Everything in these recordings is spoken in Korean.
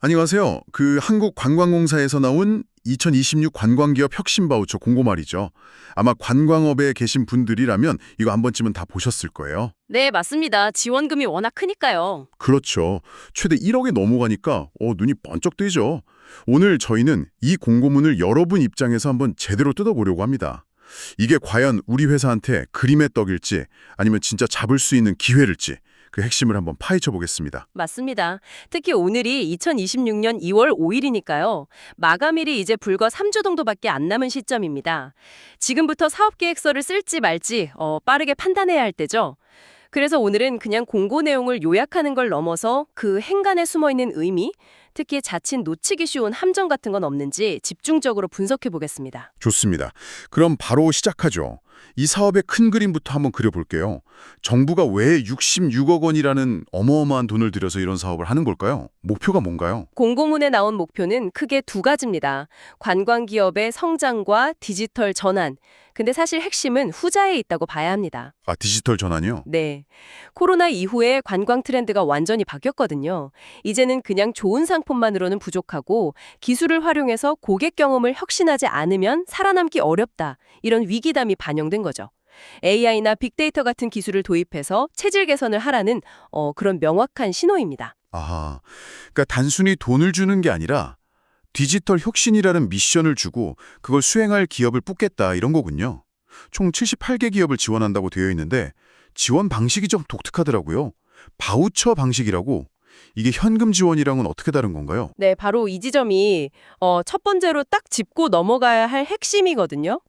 안녕하세요. 한국관광공사에서 나온 2026 관광기업 혁신 바우처 공고 말이죠. 아마 관광업에 계신 분들이라면 이거 한 번쯤은 다 보셨을 거예요. 네, 맞습니다. 지원금이 워낙 크니까요. 그렇죠. 최대 1억이 넘어가니까 눈이 번쩍 뜨이죠. 오늘 저희는 이 공고문을 여러분 입장에서 한번 제대로 뜯어보려고 합니다. 이게 과연 우리 회사한테 그림의 떡일지 아니면 진짜 잡을 수 있는 기회일지 그 핵심을 한번 파헤쳐 보겠습니다. 맞습니다. 특히 오늘이 2026년 2월 5일이니까요. 마감일이 이제 불과 3주 정도밖에 안 남은 시점입니다. 지금부터 사업계획서를 쓸지 말지 빠르게 판단해야 할 때죠. 그래서 오늘은 그냥 공고 내용을 요약하는 걸 넘어서 그 행간에 숨어있는 의미, 특히 자칫 놓치기 쉬운 함정 같은 건 없는지 집중적으로 분석해 보겠습니다. 좋습니다. 그럼 바로 시작하죠. 이 사업의 큰 그림부터 한번 그려볼게요. 정부가 왜 66억 원이라는 어마어마한 돈을 들여서 이런 사업을 하는 걸까요? 목표가 뭔가요? 공고문에 나온 목표는 크게 두 가지입니다. 관광기업의 성장과 디지털 전환. 근데 사실 핵심은 후자에 있다고 봐야 합니다. 아, 디지털 전환이요? 네. 코로나 이후에 관광 트렌드가 완전히 바뀌었거든요. 이제는 그냥 좋은 상품만으로는 부족하고 기술을 활용해서 고객 경험을 혁신하지 않으면 살아남기 어렵다. 이런 위기감이 반영된 거죠. AI나 빅데이터 같은 기술을 도입해서 체질 개선을 하라는 그런 명확한 신호입니다. 아하, 그러니까 단순히 돈을 주는 게 아니라 디지털 혁신이라는 미션을 주고 그걸 수행할 기업을 뽑겠다 이런 거군요. 총 78개 기업을 지원한다고 되어 있는데 지원 방식이 좀 독특하더라고요. 바우처 방식이라고. 이게 현금 지원이랑은 어떻게 다른 건가요? 네, 바로 이 지점이 첫 번째로 딱 짚고 넘어가야 할 핵심이거든요.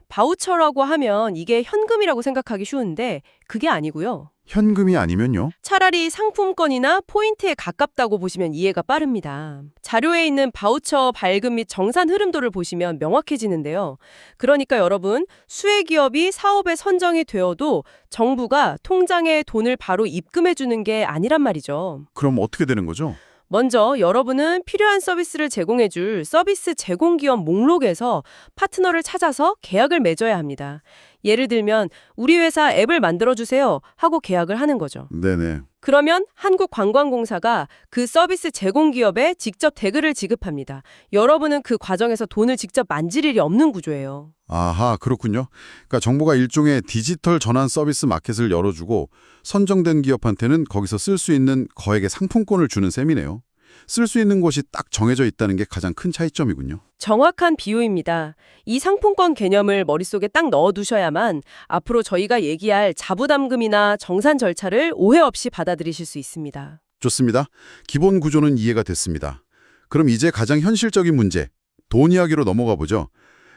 바우처라고 하면 이게 현금이라고 생각하기 쉬운데 그게 아니고요. 현금이 아니면요? 차라리 상품권이나 포인트에 가깝다고 보시면 이해가 빠릅니다. 자료에 있는 바우처 발급 및 정산 흐름도를 보시면 명확해지는데요. 그러니까 여러분, 수혜기업이 사업에 선정이 되어도 정부가 통장에 돈을 바로 입금해 주는 게 아니란 말이죠. 그럼 어떻게 되는 거죠? 먼저 여러분은 필요한 서비스를 제공해줄 서비스 제공기업 목록에서 파트너를 찾아서 계약을 맺어야 합니다. 예를 들면 우리 회사 앱을 만들어주세요 하고 계약을 하는 거죠. 네네. 그러면 한국관광공사가 그 서비스 제공기업에 직접 대금을 지급합니다. 여러분은 그 과정에서 돈을 직접 만질 일이 없는 구조예요. 아하, 그렇군요. 그러니까 정부가 일종의 디지털 전환 서비스 마켓을 열어주고 선정된 기업한테는 거기서 쓸 수 있는 거액의 상품권을 주는 셈이네요. 쓸 수 있는 곳이 딱 정해져 있다는 게 가장 큰 차이점이군요. 정확한 비유입니다. 이 상품권 개념을 머릿속에 딱 넣어두셔야만 앞으로 저희가 얘기할 자부담금이나 정산 절차를 오해 없이 받아들이실 수 있습니다. 좋습니다. 기본 구조는 이해가 됐습니다. 그럼 이제 가장 현실적인 문제, 돈 이야기로 넘어가 보죠.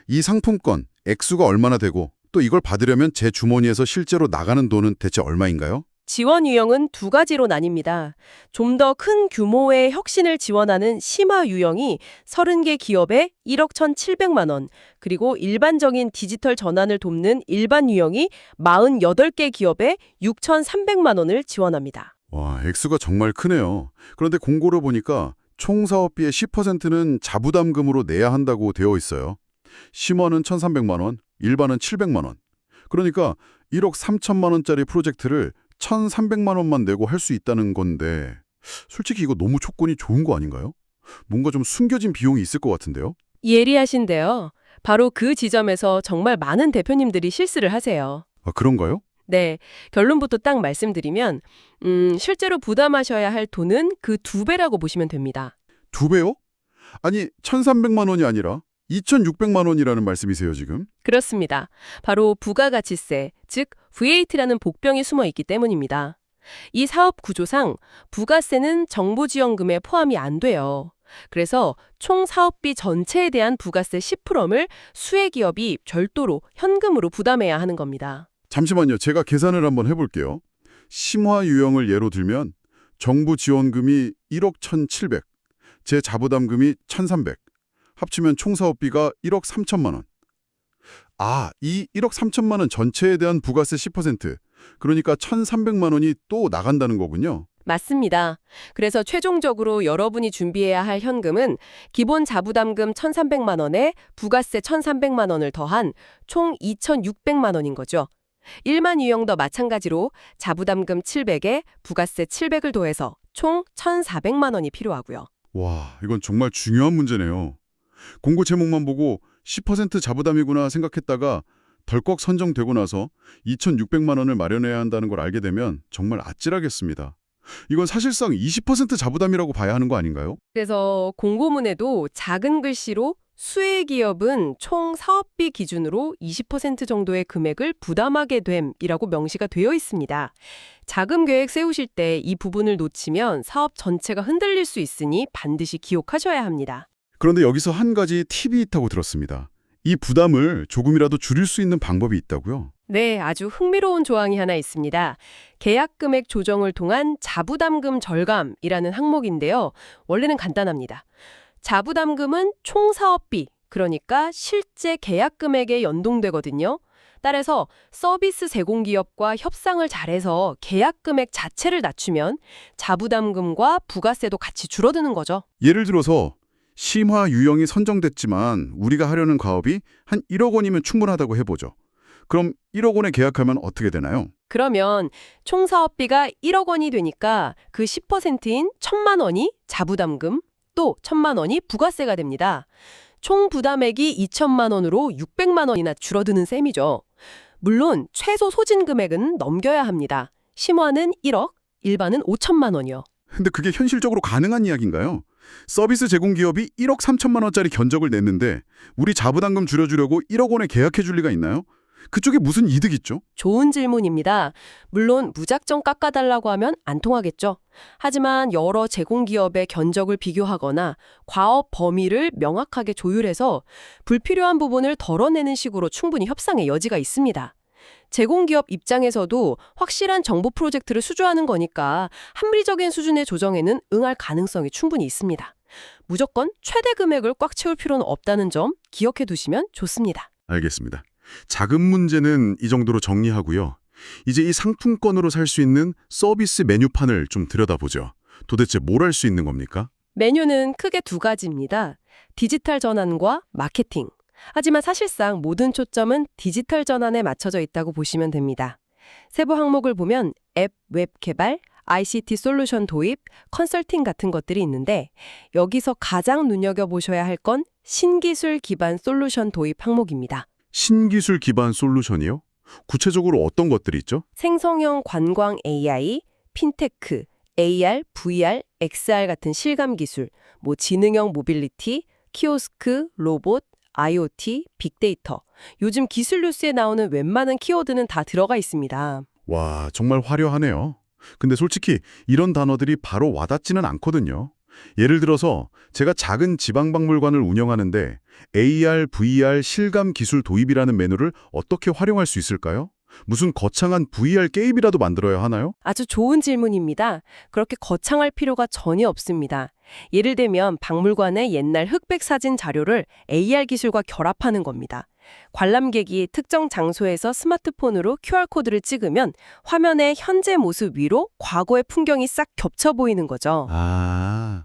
이 상품권, 액수가 얼마나 되고 또 이걸 받으려면 제 주머니에서 실제로 나가는 돈은 대체 얼마인가요? 지원 유형은 두 가지로 나뉩니다. 좀 더 큰 규모의 혁신을 지원하는 심화 유형이 30개 기업에 1억 1,700만 원, 그리고 일반적인 디지털 전환을 돕는 일반 유형이 48개 기업에 6,300만 원을 지원합니다. 와, 액수가 정말 크네요. 그런데 공고를 보니까 총 사업비의 10%는 자부담금으로 내야 한다고 되어 있어요. 심원은 1,300만 원, 일반은 700만 원. 그러니까 1억 3천만 원짜리 프로젝트를 1,300만 원만 내고 할 수 있다는 건데 솔직히 이거 너무 조건이 좋은 거 아닌가요? 뭔가 좀 숨겨진 비용이 있을 것 같은데요? 예리하신데요. 바로 그 지점에서 정말 많은 대표님들이 실수를 하세요. 아, 그런가요? 네, 결론부터 딱 말씀드리면 실제로 부담하셔야 할 돈은 그 2배라고 보시면 됩니다. 2배요? 아니, 1,300만 원이 아니라 2,600만 원이라는 말씀이세요, 지금? 그렇습니다. 바로 부가가치세, 즉 VAT라는 복병이 숨어 있기 때문입니다. 이 사업 구조상 부가세는 정부 지원금에 포함이 안 돼요. 그래서 총 사업비 전체에 대한 부가세 10%를 수혜기업이 별도로 현금으로 부담해야 하는 겁니다. 잠시만요. 제가 계산을 한번 해볼게요. 심화 유형을 예로 들면 정부 지원금이 1억 1,700, 제 자부담금이 1,300. 합치면 총 사업비가 1억 3천만 원. 아, 이 1억 3천만 원 전체에 대한 부가세 10%, 그러니까 1,300만 원이 또 나간다는 거군요. 맞습니다. 그래서 최종적으로 여러분이 준비해야 할 현금은 기본 자부담금 1,300만 원에 부가세 1,300만 원을 더한 총 2,600만 원인 거죠. 일반 유형도 마찬가지로 자부담금 700에 부가세 700을 더해서 총 1,400만 원이 필요하고요. 와, 이건 정말 중요한 문제네요. 공고 제목만 보고 10% 자부담이구나 생각했다가 덜컥 선정되고 나서 2,600만 원을 마련해야 한다는 걸 알게 되면 정말 아찔하겠습니다. 이건 사실상 20% 자부담이라고 봐야 하는 거 아닌가요? 그래서 공고문에도 작은 글씨로 수혜기업은 총 사업비 기준으로 20% 정도의 금액을 부담하게 됨이라고 명시가 되어 있습니다. 자금 계획 세우실 때 이 부분을 놓치면 사업 전체가 흔들릴 수 있으니 반드시 기억하셔야 합니다. 그런데 여기서 한 가지 팁이 있다고 들었습니다. 이 부담을 조금이라도 줄일 수 있는 방법이 있다고요? 네, 아주 흥미로운 조항이 하나 있습니다. 계약 금액 조정을 통한 자부담금 절감이라는 항목인데요. 원래는 간단합니다. 자부담금은 총 사업비, 그러니까 실제 계약 금액에 연동되거든요. 따라서 서비스 제공기업과 협상을 잘해서 계약 금액 자체를 낮추면 자부담금과 부가세도 같이 줄어드는 거죠. 예를 들어서 심화 유형이 선정됐지만 우리가 하려는 가업이 한 1억 원이면 충분하다고 해보죠. 그럼 1억 원에 계약하면 어떻게 되나요? 그러면 총 사업비가 1억 원이 되니까 그 10%인 1,000만 원이 자부담금, 또 1,000만 원이 부가세가 됩니다. 총 부담액이 2천만 원으로 600만 원이나 줄어드는 셈이죠. 물론 최소 소진 금액은 넘겨야 합니다. 심화는 1억, 일반은 5천만 원이요. 근데 그게 현실적으로 가능한 이야기인가요? 서비스 제공 기업이 1억 3천만 원짜리 견적을 냈는데 우리 자부담금 줄여주려고 1억 원에 계약해 줄 리가 있나요? 그쪽에 무슨 이득 있죠? 좋은 질문입니다. 물론 무작정 깎아달라고 하면 안 통하겠죠. 하지만 여러 제공기업의 견적을 비교하거나 과업 범위를 명확하게 조율해서 불필요한 부분을 덜어내는 식으로 충분히 협상의 여지가 있습니다. 제공기업 입장에서도 확실한 정보 프로젝트를 수주하는 거니까 합리적인 수준의 조정에는 응할 가능성이 충분히 있습니다. 무조건 최대 금액을 꽉 채울 필요는 없다는 점 기억해 두시면 좋습니다. 알겠습니다. 자금 문제는 이 정도로 정리하고요. 이제 이 상품권으로 살 수 있는 서비스 메뉴판을 좀 들여다보죠. 도대체 뭘 할 수 있는 겁니까? 메뉴는 크게 두 가지입니다. 디지털 전환과 마케팅. 하지만 사실상 모든 초점은 디지털 전환에 맞춰져 있다고 보시면 됩니다. 세부 항목을 보면 앱, 웹 개발, ICT 솔루션 도입, 컨설팅 같은 것들이 있는데 여기서 가장 눈여겨보셔야 할 건 신기술 기반 솔루션 도입 항목입니다. 신기술 기반 솔루션이요? 구체적으로 어떤 것들이 있죠? 생성형 관광 AI, 핀테크, AR, VR, XR 같은 실감 기술, 지능형 모빌리티, 키오스크, 로봇, IoT, 빅데이터. 요즘 기술 뉴스에 나오는 웬만한 키워드는 다 들어가 있습니다. 와, 정말 화려하네요. 근데 솔직히 이런 단어들이 바로 와닿지는 않거든요. 예를 들어서 제가 작은 지방박물관을 운영하는데 AR, VR 실감 기술 도입이라는 메뉴를 어떻게 활용할 수 있을까요? 무슨 거창한 VR 게임이라도 만들어야 하나요? 아주 좋은 질문입니다. 그렇게 거창할 필요가 전혀 없습니다. 예를 들면 박물관의 옛날 흑백 사진 자료를 AR 기술과 결합하는 겁니다. 관람객이 특정 장소에서 스마트폰으로 QR코드를 찍으면 화면의 현재 모습 위로 과거의 풍경이 싹 겹쳐 보이는 거죠.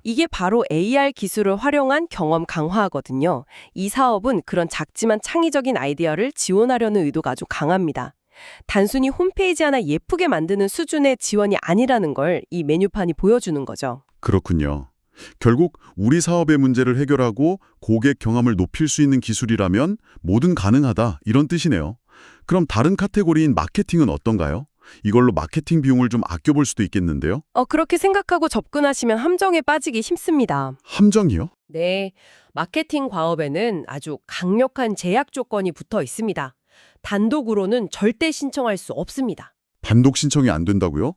이게 바로 AR 기술을 활용한 경험 강화거든요. 이 사업은 그런 작지만 창의적인 아이디어를 지원하려는 의도가 아주 강합니다. 단순히 홈페이지 하나 예쁘게 만드는 수준의 지원이 아니라는 걸 이 메뉴판이 보여주는 거죠. 그렇군요. 결국 우리 사업의 문제를 해결하고 고객 경험을 높일 수 있는 기술이라면 뭐든 가능하다 이런 뜻이네요. 그럼 다른 카테고리인 마케팅은 어떤가요? 이걸로 마케팅 비용을 좀 아껴볼 수도 있겠는데요? 그렇게 생각하고 접근하시면 함정에 빠지기 쉽습니다. 함정이요? 네, 마케팅 과업에는 아주 강력한 제약 조건이 붙어 있습니다. 단독으로는 절대 신청할 수 없습니다. 단독 신청이 안 된다고요?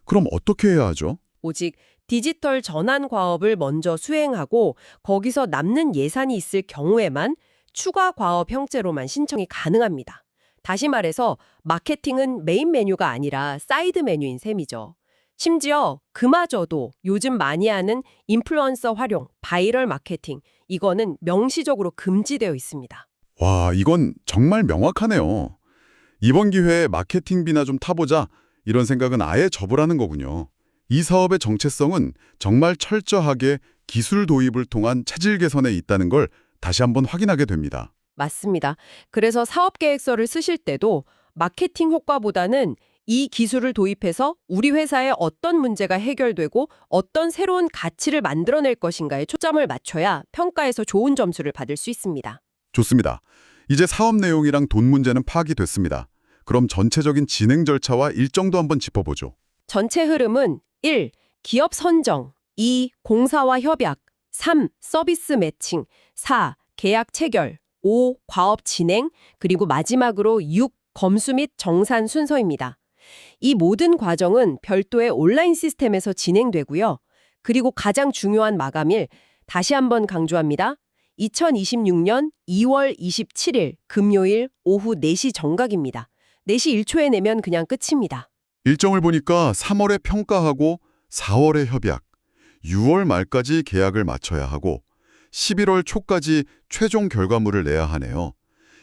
그럼 어떻게 해야 하죠? 오직 디지털 전환 과업을 먼저 수행하고 거기서 남는 예산이 있을 경우에만 추가 과업 형태로만 신청이 가능합니다. 다시 말해서 마케팅은 메인 메뉴가 아니라 사이드 메뉴인 셈이죠. 심지어 그마저도 요즘 많이 하는 인플루언서 활용, 바이럴 마케팅, 이거는 명시적으로 금지되어 있습니다. 와, 이건 정말 명확하네요. 이번 기회에 마케팅비나 좀 타보자 이런 생각은 아예 접으라는 거군요. 이 사업의 정체성은 정말 철저하게 기술 도입을 통한 체질 개선에 있다는 걸 다시 한번 확인하게 됩니다. 맞습니다. 그래서 사업계획서를 쓰실 때도 마케팅 효과보다는 이 기술을 도입해서 우리 회사에 어떤 문제가 해결되고 어떤 새로운 가치를 만들어낼 것인가에 초점을 맞춰야 평가에서 좋은 점수를 받을 수 있습니다. 좋습니다. 이제 사업 내용이랑 돈 문제는 파악이 됐습니다. 그럼 전체적인 진행 절차와 일정도 한번 짚어보죠. 전체 흐름은 1. 기업 선정 2. 공사와 협약 3. 서비스 매칭 4. 계약 체결 5. 과업 진행 그리고 마지막으로 6. 검수 및 정산 순서입니다. 이 모든 과정은 별도의 온라인 시스템에서 진행되고요. 그리고 가장 중요한 마감일, 다시 한번 강조합니다. 2026년 2월 27일 금요일 오후 4시 정각입니다. 4시 1초에 내면 그냥 끝입니다. 일정을 보니까 3월에 평가하고 4월에 협약, 6월 말까지 계약을 마쳐야 하고 11월 초까지 최종 결과물을 내야 하네요.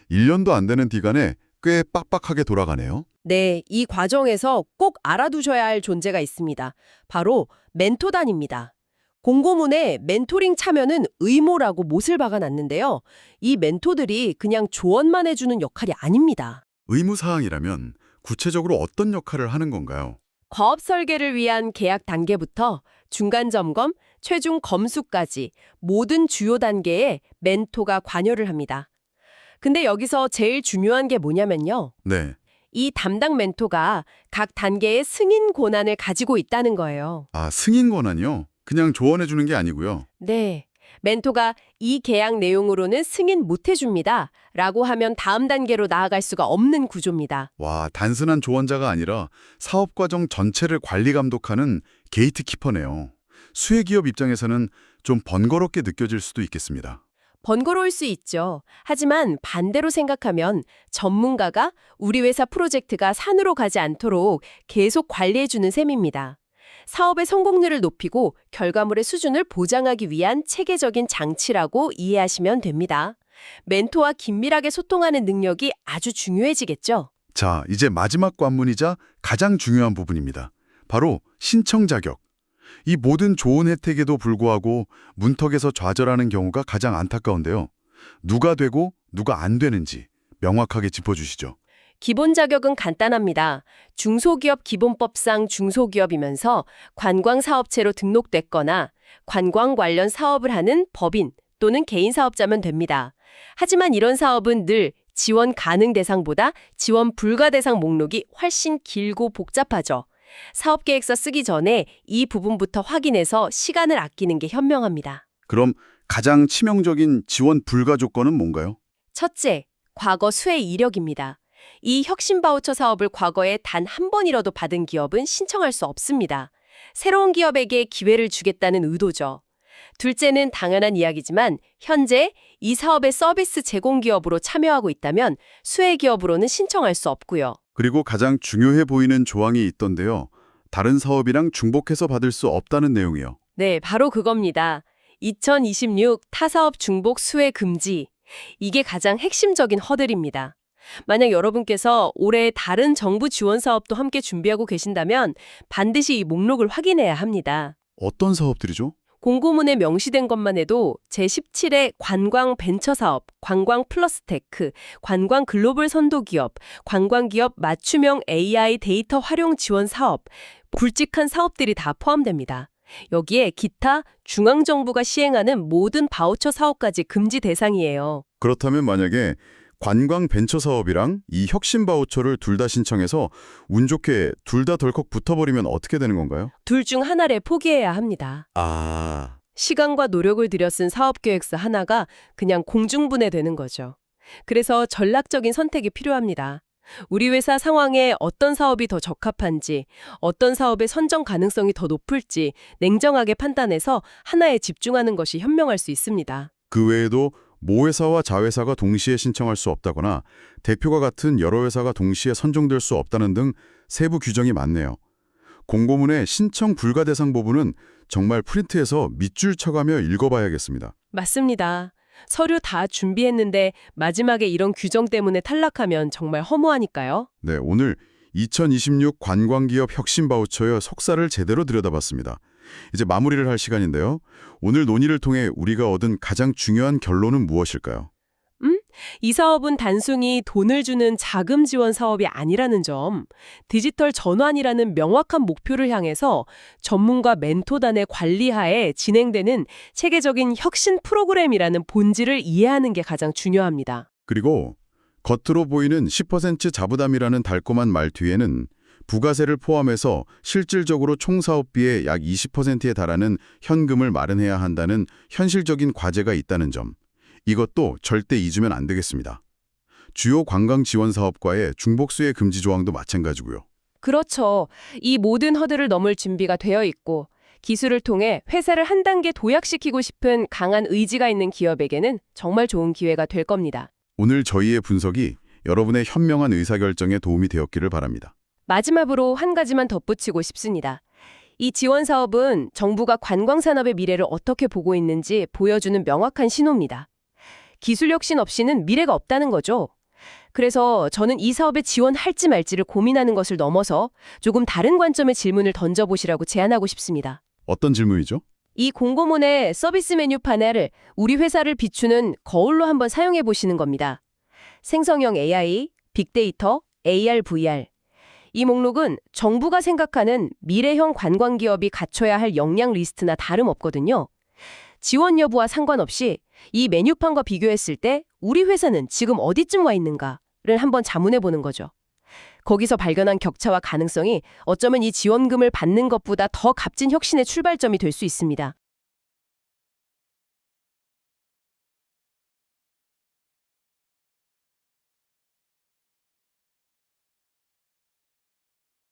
1년도 안 되는 기간에 꽤 빡빡하게 돌아가네요. 네, 이 과정에서 꼭 알아두셔야 할 존재가 있습니다. 바로 멘토단입니다. 공고문에 멘토링 참여는 의무라고 못을 박아놨는데요. 이 멘토들이 그냥 조언만 해주는 역할이 아닙니다. 의무사항이라면 구체적으로 어떤 역할을 하는 건가요? 과업 설계를 위한 계약 단계부터 중간 점검, 최종 검수까지 모든 주요 단계에 멘토가 관여를 합니다. 근데 여기서 제일 중요한 게 뭐냐면요. 네. 이 담당 멘토가 각 단계의 승인 권한을 가지고 있다는 거예요. 아, 승인 권한이요? 그냥 조언해 주는 게 아니고요. 네. 멘토가 이 계약 내용으로는 승인 못 해줍니다. 라고 하면 다음 단계로 나아갈 수가 없는 구조입니다. 와, 단순한 조언자가 아니라 사업 과정 전체를 관리 감독하는 게이트키퍼네요. 수혜기업 입장에서는 좀 번거롭게 느껴질 수도 있겠습니다. 번거로울 수 있죠. 하지만 반대로 생각하면 전문가가 우리 회사 프로젝트가 산으로 가지 않도록 계속 관리해주는 셈입니다. 사업의 성공률을 높이고 결과물의 수준을 보장하기 위한 체계적인 장치라고 이해하시면 됩니다. 멘토와 긴밀하게 소통하는 능력이 아주 중요해지겠죠. 자, 이제 마지막 관문이자 가장 중요한 부분입니다. 바로 신청 자격. 이 모든 좋은 혜택에도 불구하고 문턱에서 좌절하는 경우가 가장 안타까운데요. 누가 되고 누가 안 되는지 명확하게 짚어주시죠. 기본 자격은 간단합니다. 중소기업 기본법상 중소기업이면서 관광사업체로 등록됐거나 관광 관련 사업을 하는 법인 또는 개인 사업자면 됩니다. 하지만 이런 사업은 늘 지원 가능 대상보다 지원 불가 대상 목록이 훨씬 길고 복잡하죠. 사업계획서 쓰기 전에 이 부분부터 확인해서 시간을 아끼는 게 현명합니다. 그럼 가장 치명적인 지원 불가 조건은 뭔가요? 첫째, 과거 수혜 이력입니다. 이 혁신 바우처 사업을 과거에 단 한 번이라도 받은 기업은 신청할 수 없습니다. 새로운 기업에게 기회를 주겠다는 의도죠. 둘째는 당연한 이야기지만 현재 이 사업의 서비스 제공 기업으로 참여하고 있다면 수혜 기업으로는 신청할 수 없고요. 그리고 가장 중요해 보이는 조항이 있던데요. 다른 사업이랑 중복해서 받을 수 없다는 내용이요. 네, 바로 그겁니다. 2026 타사업 중복 수혜 금지. 이게 가장 핵심적인 허들입니다. 만약 여러분께서 올해 다른 정부 지원 사업도 함께 준비하고 계신다면 반드시 이 목록을 확인해야 합니다. 어떤 사업들이죠? 공고문에 명시된 것만 해도 제17회 관광 벤처 사업, 관광 플러스 테크, 관광 글로벌 선도 기업, 관광기업 맞춤형 AI 데이터 활용 지원 사업, 굵직한 사업들이 다 포함됩니다. 여기에 기타 중앙정부가 시행하는 모든 바우처 사업까지 금지 대상이에요. 그렇다면 만약에 관광 벤처 사업이랑 이 혁신 바우처를 둘 다 신청해서 운 좋게 둘 다 덜컥 붙어버리면 어떻게 되는 건가요? 둘 중 하나를 포기해야 합니다. 아, 시간과 노력을 들여 쓴 사업계획서 하나가 그냥 공중분해되는 거죠. 그래서 전략적인 선택이 필요합니다. 우리 회사 상황에 어떤 사업이 더 적합한지, 어떤 사업의 선정 가능성이 더 높을지 냉정하게 판단해서 하나에 집중하는 것이 현명할 수 있습니다. 그 외에도 모회사와 자회사가 동시에 신청할 수 없다거나 대표가 같은 여러 회사가 동시에 선정될 수 없다는 등 세부 규정이 많네요. 공고문의 신청 불가 대상 부분은 정말 프린트해서 밑줄 쳐가며 읽어봐야겠습니다. 맞습니다. 서류 다 준비했는데 마지막에 이런 규정 때문에 탈락하면 정말 허무하니까요. 네, 오늘 2026 관광기업 혁신 바우처의 속사를 제대로 들여다봤습니다. 이제 마무리를 할 시간인데요. 오늘 논의를 통해 우리가 얻은 가장 중요한 결론은 무엇일까요? 이 사업은 단순히 돈을 주는 자금 지원 사업이 아니라는 점, 디지털 전환이라는 명확한 목표를 향해서 전문가 멘토단의 관리하에 진행되는 체계적인 혁신 프로그램이라는 본질을 이해하는 게 가장 중요합니다. 그리고 겉으로 보이는 10% 자부담이라는 달콤한 말 뒤에는 부가세를 포함해서 실질적으로 총 사업비의 약 20%에 달하는 현금을 마련해야 한다는 현실적인 과제가 있다는 점. 이것도 절대 잊으면 안 되겠습니다. 주요 관광 지원 사업과의 중복수혜 금지 조항도 마찬가지고요. 그렇죠. 이 모든 허들을 넘을 준비가 되어 있고 기술을 통해 회사를 한 단계 도약시키고 싶은 강한 의지가 있는 기업에게는 정말 좋은 기회가 될 겁니다. 오늘 저희의 분석이 여러분의 현명한 의사결정에 도움이 되었기를 바랍니다. 마지막으로 한 가지만 덧붙이고 싶습니다. 이 지원 사업은 정부가 관광산업의 미래를 어떻게 보고 있는지 보여주는 명확한 신호입니다. 기술 혁신 없이는 미래가 없다는 거죠. 그래서 저는 이 사업에 지원할지 말지를 고민하는 것을 넘어서 조금 다른 관점의 질문을 던져보시라고 제안하고 싶습니다. 어떤 질문이죠? 이 공고문의 서비스 메뉴 파넬을 우리 회사를 비추는 거울로 한번 사용해 보시는 겁니다. 생성형 AI, 빅데이터, AR, VR. 이 목록은 정부가 생각하는 미래형 관광기업이 갖춰야 할 역량 리스트나 다름없거든요. 지원 여부와 상관없이 이 메뉴판과 비교했을 때 우리 회사는 지금 어디쯤 와 있는가를 한번 자문해 보는 거죠. 거기서 발견한 격차와 가능성이 어쩌면 이 지원금을 받는 것보다 더 값진 혁신의 출발점이 될 수 있습니다.